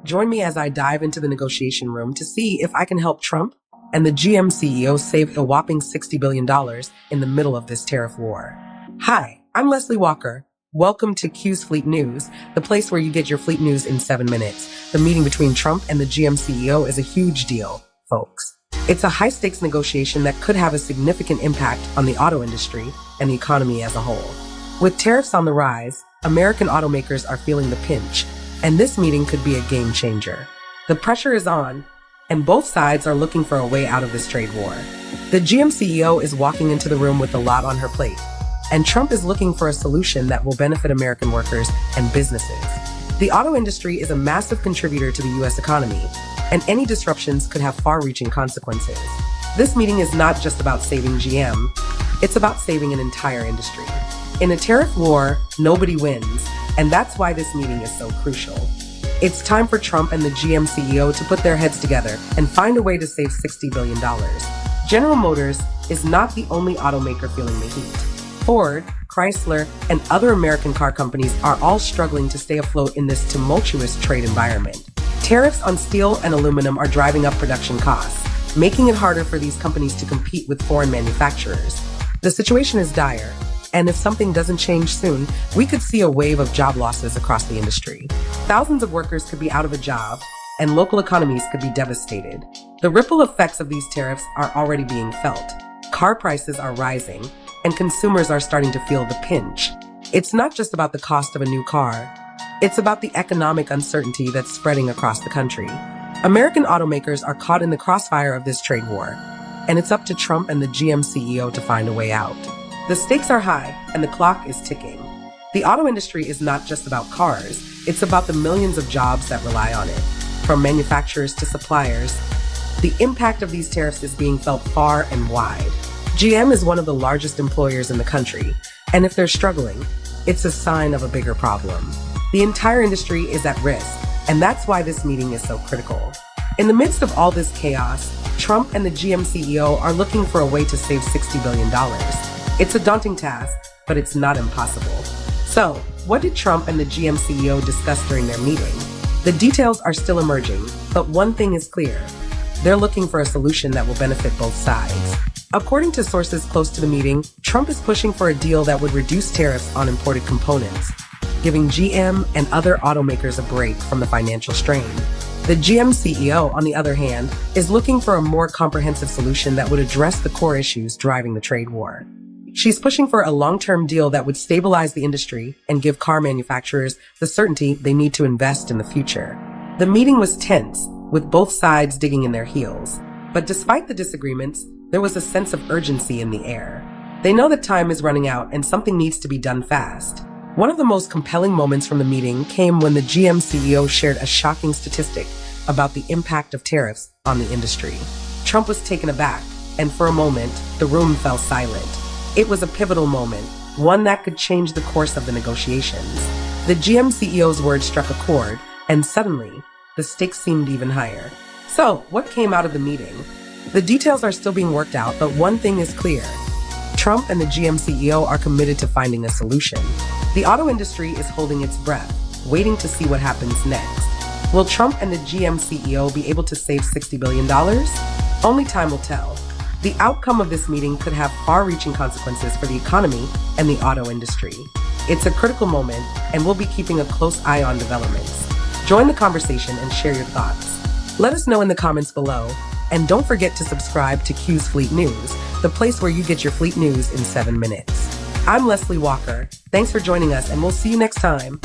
Join me as I dive into the negotiation room to see if I can help Trump and the GM CEO save a whopping $60 billion in the middle of this tariff war. Hi, I'm Leslie Walker. Welcome to Q's Fleet News, the place where you get your fleet news in 7 minutes. The meeting between Trump and the GM CEO is a huge deal, folks. It's a high-stakes negotiation that could have a significant impact on the auto industry and the economy as a whole. With tariffs on the rise, American automakers are feeling the pinch, and this meeting could be a game changer. The pressure is on, and both sides are looking for a way out of this trade war. The GM CEO is walking into the room with a lot on her plate, and Trump is looking for a solution that will benefit American workers and businesses. The auto industry is a massive contributor to the U.S. economy, and any disruptions could have far-reaching consequences. This meeting is not just about saving GM, it's about saving an entire industry. In a tariff war, nobody wins, and that's why this meeting is so crucial. It's time for Trump and the GM CEO to put their heads together and find a way to save $60 billion. General Motors is not the only automaker feeling the heat. Ford, Chrysler, and other American car companies are all struggling to stay afloat in this tumultuous trade environment. Tariffs on steel and aluminum are driving up production costs, making it harder for these companies to compete with foreign manufacturers. The situation is dire, and if something doesn't change soon, we could see a wave of job losses across the industry. Thousands of workers could be out of a job, and local economies could be devastated. The ripple effects of these tariffs are already being felt. Car prices are rising, and consumers are starting to feel the pinch. It's not just about the cost of a new car. It's about the economic uncertainty that's spreading across the country. American automakers are caught in the crossfire of this trade war, and it's up to Trump and the GM CEO to find a way out. The stakes are high, and the clock is ticking. The auto industry is not just about cars, it's about the millions of jobs that rely on it. From manufacturers to suppliers, the impact of these tariffs is being felt far and wide. GM is one of the largest employers in the country, and if they're struggling, it's a sign of a bigger problem. The entire industry is at risk, and that's why this meeting is so critical. In the midst of all this chaos, Trump and the GM CEO are looking for a way to save $60 billion. It's a daunting task, but it's not impossible. So, what did Trump and the GM CEO discuss during their meeting? The details are still emerging, but one thing is clear. They're looking for a solution that will benefit both sides. According to sources close to the meeting, Trump is pushing for a deal that would reduce tariffs on imported components, giving GM and other automakers a break from the financial strain. The GM CEO, on the other hand, is looking for a more comprehensive solution that would address the core issues driving the trade war. She's pushing for a long-term deal that would stabilize the industry and give car manufacturers the certainty they need to invest in the future. The meeting was tense, with both sides digging in their heels. But despite the disagreements, there was a sense of urgency in the air. They know that time is running out and something needs to be done fast. One of the most compelling moments from the meeting came when the GM CEO shared a shocking statistic about the impact of tariffs on the industry. Trump was taken aback, and for a moment, the room fell silent. It was a pivotal moment, one that could change the course of the negotiations. The GM CEO's words struck a chord, and suddenly, the stakes seemed even higher. So, what came out of the meeting? The details are still being worked out, but one thing is clear. Trump and the GM CEO are committed to finding a solution. The auto industry is holding its breath, waiting to see what happens next. Will Trump and the GM CEO be able to save $60 billion? Only time will tell. The outcome of this meeting could have far-reaching consequences for the economy and the auto industry. It's a critical moment, and we'll be keeping a close eye on developments. Join the conversation and share your thoughts. Let us know in the comments below, and don't forget to subscribe to Q's Fleet News, the place where you get your fleet news in 7 minutes. I'm Leslie Walker. Thanks for joining us, and we'll see you next time.